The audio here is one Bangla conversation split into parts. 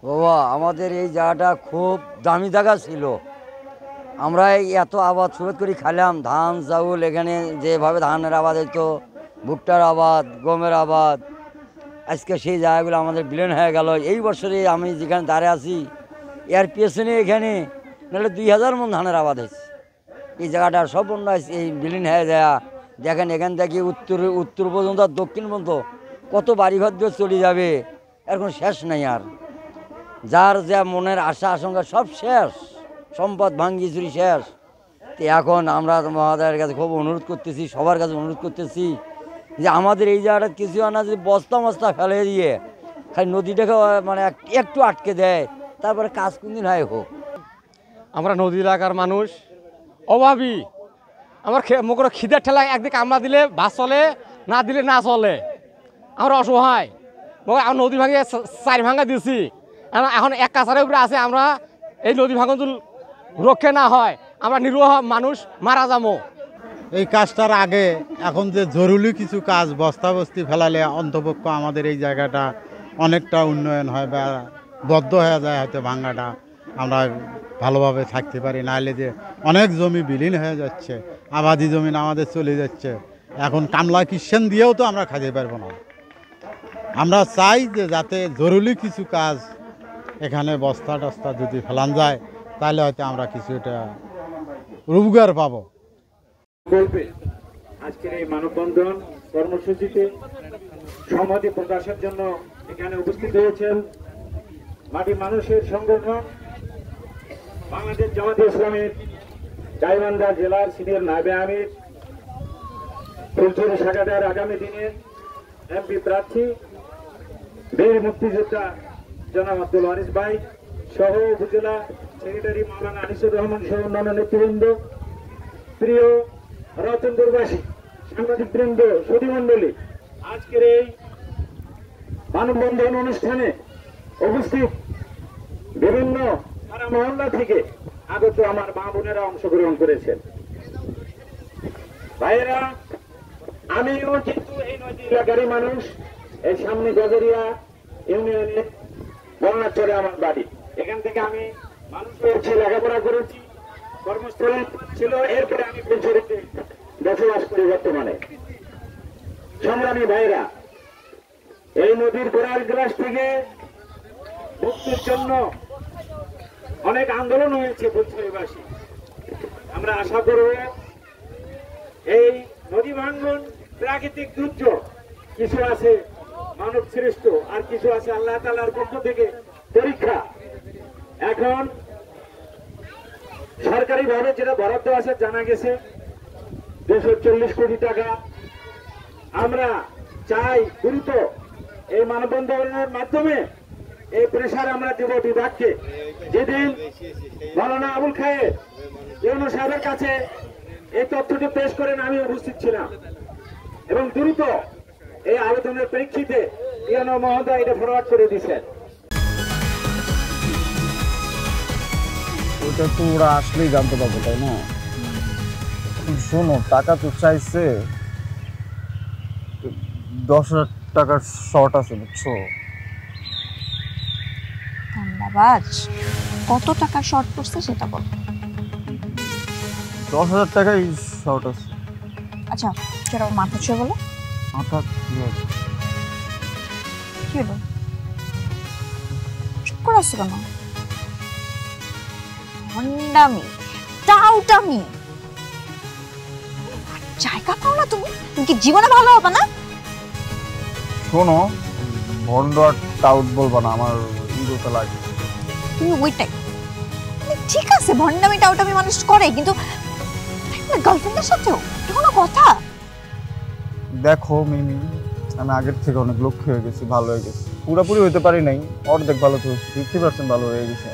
বাবা আমাদের এই জায়গাটা খুব দামি জায়গা ছিল। আমরা এই এত আবাদ সুবাদ করে খাইলাম, ধান চাউল, এখানে যেভাবে ধানের আবাদ হইতো, ভুট্টার আবাদ, গমের আবাদ, আজকে সেই জায়গাগুলো আমাদের বিলীন হয়ে গেল। এই বছরে আমি যেখানে দাঁড়িয়ে আছি এর পেছনে এখানে নাহলে 2000 মন ধানের আবাদ হয়েছে। এই জায়গাটা সব অন্য এই বিলীন হয়ে যায়। দেখেন এখান থেকে উত্তর পর্যন্ত আর দক্ষিণ পর্যন্ত কত বাড়িঘর দিয়ে চলে যাবে, এর কোনো শেষ নাই। আর যার যা মনের আশা আশঙ্কা সব শেষ, সম্পদ ভাঙ্গি চুরি শেষ। তো এখন আমরা মহাদয়ের কাছে খুব অনুরোধ করতেছি, সবার কাছে অনুরোধ করতেছি যে আমাদের এই জায়গাটা কিছু আনা যদি বস্তা মস্তা ফেলে দিয়ে খালি নদীটাকে মানে একটু আটকে দেয়, তারপরে কাজ কোনদিন হয় হোক। আমরা নদী এলাকার মানুষ, অভাবী। আমার মুখে খিদের ঠেলা একদিকে আমরা দিলে বাস চলে, না দিলে না চলে। আমরা অসহায়। নদী ভাঙিয়ে 4 ভাঙা দিয়েছি, এখন এক কাছারের উপরে আছে। আমরা এই নদী ভাঙন যদি রক্ষে না হয় আমরা নিরীহ মানুষ মারা যাবো। এই কাজটার আগে এখন যে জরুরি কিছু কাজ বস্তাবস্তি ফেলালে অন্তপক্ষ আমাদের এই জায়গাটা অনেকটা উন্নয়ন হয় বা বদ্ধ হয়ে যায়, হয়তো ভাঙ্গাটা আমরা ভালোভাবে থাকতে পারি। নাহলে যে অনেক জমি বিলীন হয়ে যাচ্ছে, আবাদি জমি আমাদের চলে যাচ্ছে। এখন কামলা কিষেন দিয়েও তো আমরা খাইতে পারবো না। আমরা চাই যে যাতে জরুরি কিছু কাজ এখানে বস্তা টস্তা যদি ফেলান যায়, তাহলে হয়তো আমরা কিছুটা রোজগার পাবো। আজকের এই মানববন্ধন কর্মসূচিতে সংহতি প্রকাশের জন্য এখানে উপস্থিত হয়েছেন মাটি মানুষের সংগঠন বাংলাদেশ জামাতে ইসলামের গাইবান্ধা জেলার সিনিয়র নায়েবে আমির, ফুলছড়ি শাখাদার আগামী দিনের এমপি প্রার্থী, বীর মুক্তিযোদ্ধা জনাব আব্দুল ওয়ারিস ভাই সহ উপজেলা সেক্রেটারি মাওলানা আনিসুর রহমান সহ অন্যান্য নেতৃবৃন্দ, প্রিয় রতনপুরবাসী, সাংবাদিক বৃন্দ, সুধীমণ্ডলী, আজকের এই মানববন্ধন অনুষ্ঠানে উপস্থিত বিভিন্ন সারা মহল্লা থেকে আগত আমার মা বোনেরা অংশগ্রহণ করেছেন। ভাইয়েরা, আমিও কিন্তু এই নদী এলাকারই মানুষ। এই সামনে গজরিয়া ইউনিয়নে বন্যাচরে আমার বাড়ি। এখান থেকে আমি মানুষ হয়েছি, লেখাপড়া করেছি, কর্মস্থল ছিল। এরপরে আমি ফুলছড়িতে বসবাস করি বর্তমানে। সংগ্রামী ভাইরা, এই নদীর গোড়ার গ্রাস থেকে মুক্তির জন্য অনেক আন্দোলন হয়েছে ফুলছড়িবাসী। আমরা আশা করব এই নদী ভাঙ্গন প্রাকৃতিক দুর্যোগ, কিছু আছে মানব সৃষ্ট আর কিছু আছে আল্লাহ তাআলার পক্ষ থেকে পরীক্ষা। এখন সরকারি ভাবে যেটা বরাদ্দ আছে জানা গেছে 240 কোটি টাকা। আমরা চাই দ্রুত এই মানববন্ধনের মাধ্যমে এই প্রেসার আমরা দেব বিভাগকে। যেদিন মাওলানা আবুল খায়ের ইউনূস সাহেবের কাছে এই তথ্যটি পেশ করেন আমি উপস্থিত ছিলাম, এবং দ্রুত এই আবেদনের প্রেক্ষিতে ইউনূস মহোদয় এটা ফরওয়ার্ড করে দিয়েছেন। ওটা তো ওরা আসলেই জানতে পারবো, তাই না? শোনো, টাকা তো চাইছে, 10,000 টাকার শর্ট আছে, বুঝছো? ধন্যবাদ। কত টাকা শর্ট পড়ছে সেটা বল। 10,000 টাকাই শর্ট আছে। আচ্ছা, সেটা মাথা ছুঁয়ে বলো। মাথা কি হলো, চুপ করে আসছো কেন? ভণ্ডামি, টাউটামি, জায়গা পাও না তুমি? তুমি কি জীবনে ভালো হবে না? শোনো, ভন্ড আর টাউট বলবা না, আমার ইগোতে লাগে। তুমি ওইটাই ঠিক আছে, ভণ্ডামি টাউটামি মানুষ করে, কিন্তু গার্লফ্রেন্ডের সাথেও কোনো কথা? দেখো মিমি, আমি আগের থেকে অনেক লক্ষ্য হয়ে গেছি, ভালো হয়ে গেছি। পুরোপুরি হইতে পারি নাই, অর্ধেক ভালো তো 50% ভালো হয়ে গেছে।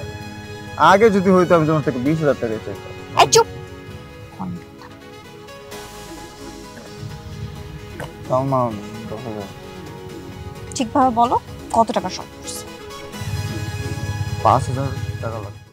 আগে যদি হইতো আমি তোমার থেকে 20,000 টাকা চাইতাম। এই চুপ। ঠিকভাবে বলো, কত টাকা শর্ট পড়ছে? 5,000 টাকা লাগবে।